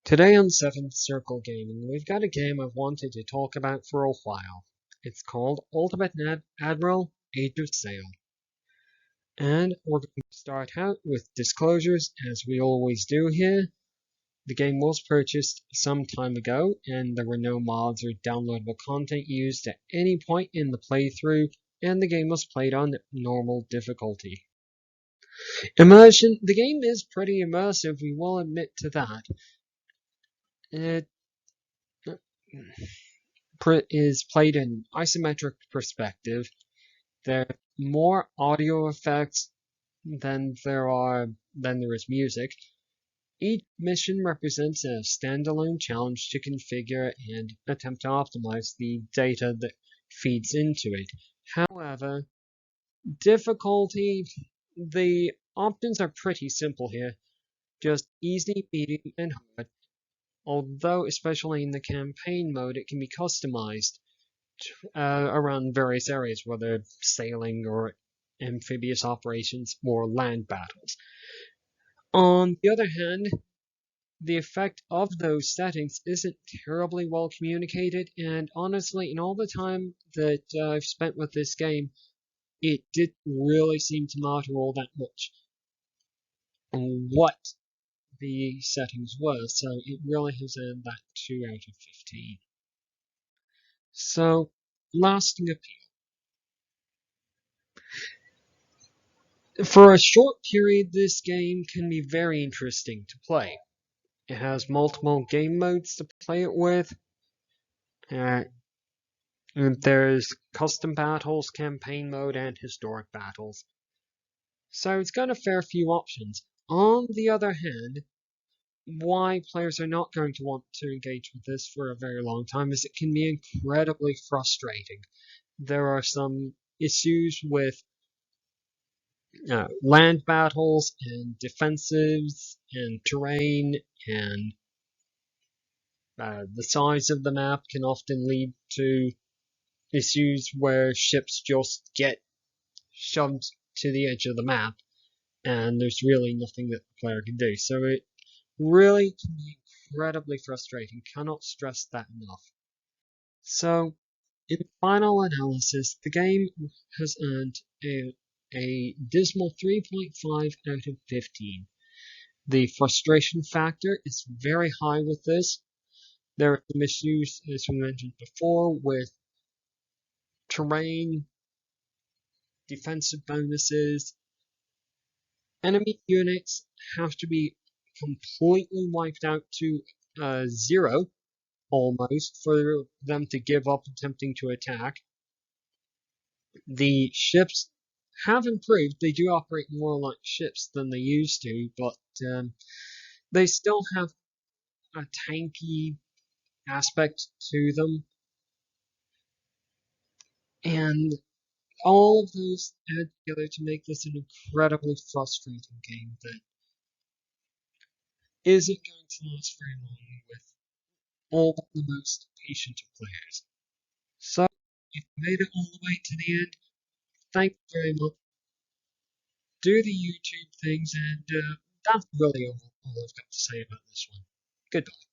Today on 7th Circle Gaming, we've got a game I've wanted to talk about for a while. It's called Ultimate Admiral Age of Sail. And we're going to start out with disclosures, as we always do here. The game was purchased some time ago, and there were no mods or downloadable content used at any point in the playthrough, and the game was played on normal difficulty. Immersion. The game is pretty immersive, we will admit to that. It is played in isometric perspective. There are more audio effects than there is music. Each mission represents a standalone challenge to configure and attempt to optimize the data that feeds into it. However, difficulty, the options are pretty simple here. Just easy, medium, and hard. Although, especially in the campaign mode, it can be customized around various areas, whether sailing or amphibious operations or land battles. On the other hand, the effect of those settings isn't terribly well communicated, and honestly, in all the time that I've spent with this game, it didn't really seem to matter all that much what the settings were, so it really has earned that 2 out of 15. So, lasting appeal. For a short period, this game can be very interesting to play. It has multiple game modes to play it with. And there's custom battles, campaign mode, and historic battles. So it's got a fair few options. On the other hand, why players are not going to want to engage with this for a very long time is it can be incredibly frustrating. There are some issues with land battles and defensives and terrain, and the size of the map can often lead to issues where ships just get shoved to the edge of the map and there's really nothing that the player can do. So it really can be incredibly frustrating. Cannot stress that enough. So, in final analysis, the game has earned a dismal 3.5 out of 15. The frustration factor is very high with this. There are some issues, as we mentioned before, with terrain, defensive bonuses. Enemy units have to be completely wiped out to 0, almost, for them to give up attempting to attack. The ships have improved. They do operate more like ships than they used to, but they still have a tanky aspect to them. And all of those add together to make this an incredibly frustrating game that isn't going to last very long with all but the most patient of players. So, if you made it all the way to the end, thank you very much. Do the YouTube things, and that's really all I've got to say about this one. Goodbye.